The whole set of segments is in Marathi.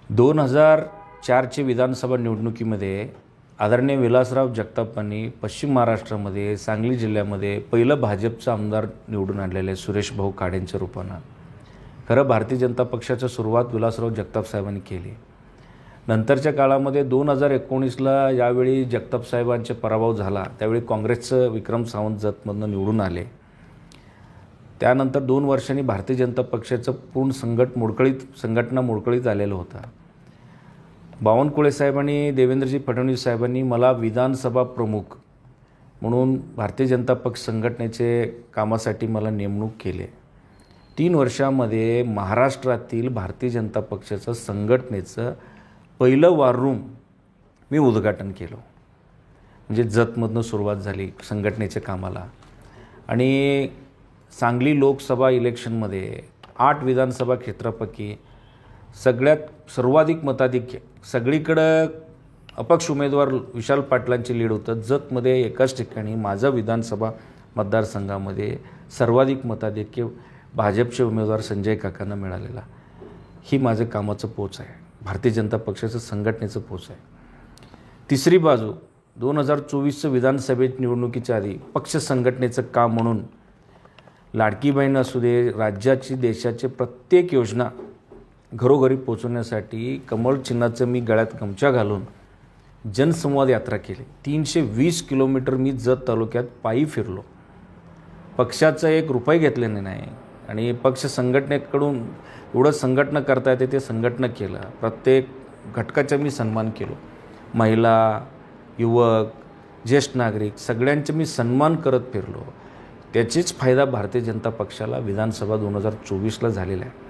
2004चे विधानसभा निवडणुकीमध्ये आदरणीय विलासराव जगतापांनी पश्चिम महाराष्ट्रामध्ये सांगली जिल्ह्यामध्ये पहिलं भाजपचा आमदार निवडून आणलेले सुरेश भाऊ खाडेंच्या रूपानं खरं भारतीय जनता पक्षाची सुरुवात विलासराव जगताप साहेबांनी केली। नंतरच्या काळामध्ये 2019ला यावेळी जगताप साहेबांचा पराभव झाला, त्यावेळी काँग्रेसचं विक्रम सावंत जतमधून निवडून आले। त्यानंतर 2 वर्षांनी भारतीय जनता पक्षाचं पूर्ण संघटना मोडकळीत आलेलं होतं। बावनकुळे साहेबांनी देवेंद्रजी फडणवीस साहेबांनी मला विधानसभा प्रमुख म्हणून भारतीय जनता पक्ष संघटनेचे कामासाठी मला नेमणूक केली। 3 वर्षांमध्ये महाराष्ट्रातील भारतीय जनता पक्षाचं संघटनेचं पहिलं वॉर रूम मी उद्घाटन केलं। म्हणजे जतमधून सुरुवात झाली संघटनेच्या कामाला आणि सांगली लोकसभा इलेक्शनमध्ये 8 विधानसभा क्षेत्रापैकी सगळ्यात सर्वाधिक मताधिक्य सगळीकडे अपक्ष उमेदवार विशाल पाटलांची लीड होतं। जतमध्ये एकाच ठिकाणी माझा विधानसभा मतदारसंघामध्ये सर्वाधिक मताधिक्य भाजपचे उमेदवार संजय काकांना मिळालेला। ही माझं कामाचं पोच आहे, भारतीय जनता पक्षाचं संघटनेचं पोच आहे। तिसरी बाजू 2024चं विधानसभेत निवडणुकीच्या आधी पक्ष संघटनेचं काम म्हणून लाडकी बहीण असू दे, राज्याची देशाचे प्रत्येक योजना घरोघरी पोहोचवण्यासाठी कमळ चिन्हाचं मी गळ्यात गमछा घालून जनसंवाद यात्रा केली। 320 किलोमीटर मी जत तालुक्यात पायी फिरलो। पक्षाचं एक रुपये घेतलेले नाही आणि पक्ष संघटनेकडून एवढं संघटना करता येते ते संघटना केलं। प्रत्येक घटकाचा मी सन्मान केलो। महिला, युवक, ज्येष्ठ नागरिक सगळ्यांचे मी सन्मान करत फिरलो। त्याचीच फायदा भारतीय जनता पक्षाला विधानसभा 2024ला झालेला आहे।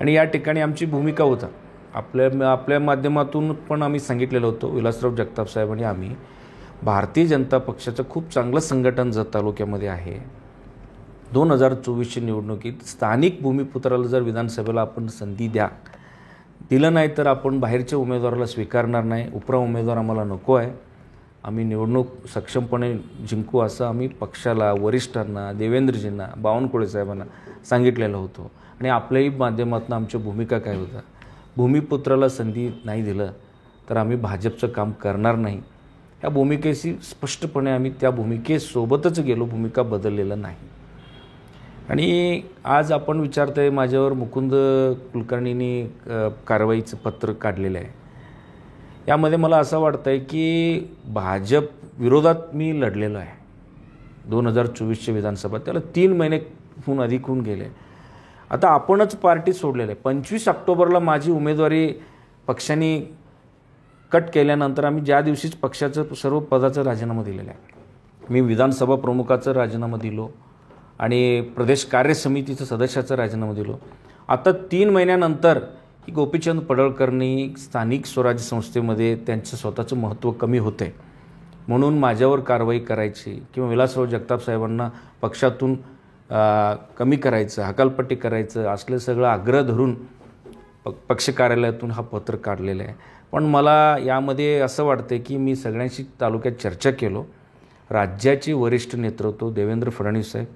आणि या ठिकाणी आमची भूमिका होता, आपल्या माध्यमातून पण आम्ही सांगितलेलं होतं, विलासराव जगताप साहेबांनी आम्ही भारतीय जनता पक्षाचं खूप चांगलं संघटन जत तालुक्यामध्ये आहे। 2024ची निवडणुकीत स्थानिक भूमिपुत्राला जर विधानसभेला आपण संधी दिलं नाही तर आपण बाहेरच्या उमेदवाराला स्वीकारणार नाही। उपरा उमेदवार आम्हाला नको आहे, आम्ही निवडणूक सक्षमपणे जिंकू असं आम्ही पक्षाला, वरिष्ठांना, देवेंद्रजींना, बावनकुळे साहेबांना सांगितलेलं होतं। आणि आपल्याही माध्यमातून आमची भूमिका काय होता, भूमिपुत्राला संधी नाही दिलं तर आम्ही भाजपचं काम करणार नाही। या भूमिकेशी स्पष्टपणे आम्ही त्या भूमिकेसोबतच गेलो, भूमिका बदललेलं नाही। आणि आज आपण विचारतोय माझ्यावर मुकुंद कुलकर्णींनी कारवाईचं पत्र काढलेलं आहे। यामध्ये मला असं वाटतंय की भाजप विरोधात मी लढलेलो आहे। 2024चे विधानसभा त्याला 3 महिनेहून अधिक होऊन गेले। आता आपणच पार्टी सोडलेलं आहे। 25 ऑक्टोबरला माझी उमेदवारी पक्षाने कट केल्यानंतर आम्ही ज्या दिवशीच पक्षाचं सर्व पदाचा राजीनामा दिलेला आहे। मी विधानसभा प्रमुखाचा राजीनामा दिलो आणि प्रदेश कार्य समितीचं सदस्याचा राजीनामा दिलो। आता 3 महिन्यानंतर की गोपीचंद पडळकरनी स्थानिक स्वराज्य संस्थेमध्ये त्यांचं स्वतःचं महत्त्व कमी होते म्हणून माझ्यावर कारवाई करायची किंवा विलासराव जगताप साहेबांना पक्षातून कमी करायचं, हकालपट्टी करायचं असलं सगळं आग्रह धरून पक्ष कार्यालयातून हा पत्र काढलेलं आहे। पण मला यामध्ये असं वाटतं की मी सगळ्यांशी तालुक्यात चर्चा केलो। राज्याचे वरिष्ठ नेतृत्व देवेंद्र फडणवीस साहेब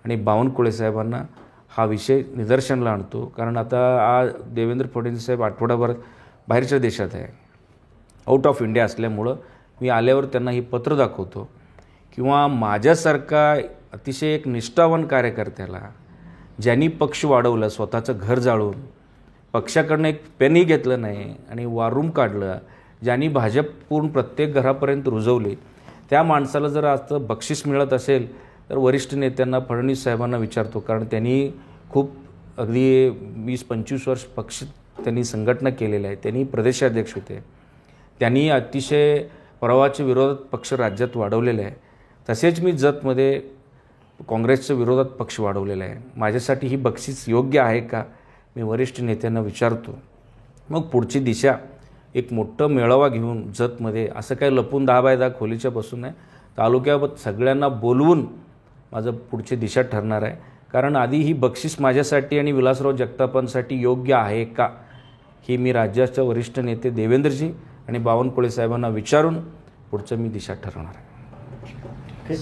आणि बावनकुळे साहेबांना हा विषय निदर्शनाला आणतो, कारण आता देवेंद्र फडणवीस साहेब आठवडाभर बाहेरच्या देशात आहे, आउट ऑफ इंडिया असल्यामुळं मी आल्यावर त्यांना ही पत्र दाखवतो किंवा माझ्यासारखा अतिशय एक निष्ठावान कार्यकर्त्याला ज्यांनी पक्ष वाढवलं, स्वतःचं घर जाळून पक्षाकडनं एक पेनही घेतलं नाही आणि वॉर रूम काढलं, ज्यांनी भाजप पूर्ण प्रत्येक घरापर्यंत रुजवले, त्या माणसाला जर आज बक्षीस मिळत असेल तर वरिष्ठ नेत्यांना फडणवीस साहेबांना विचारतो, कारण त्यांनी खूप अगदी 20-25 वर्ष पक्ष त्यांनी संघटना केलेलं आहे। त्यांनी प्रदेशाध्यक्ष होते, त्यांनी अतिशय प्रवाहाच्या विरोधात पक्ष राज्यात वाढवलेला आहे। तसेच मी जतमध्ये काँग्रेसच्या विरोधात पक्ष वाढवलेला आहे। माझ्यासाठी ही बक्षीस योग्य आहे का, मी वरिष्ठ नेत्यांना विचारतो। मग पुढची दिशा एक मोठं मेळावा घेऊन जतमध्ये असं काही लपून 10 बाय 10 खोलीच्या बसून नाही, तालुक्यात सगळ्यांना बोलवून माझं पुढची दिशा ठरणार आहे। कारण आधी ही बक्षीस माझ्यासाठी आणि विलासराव जगतापांसाठी योग्य आहे का ही मी राज्याच्या वरिष्ठ नेते देवेंद्रजी आणि बावनकुळे साहेबांना विचारून पुढचं मी दिशा ठरवणार आहे।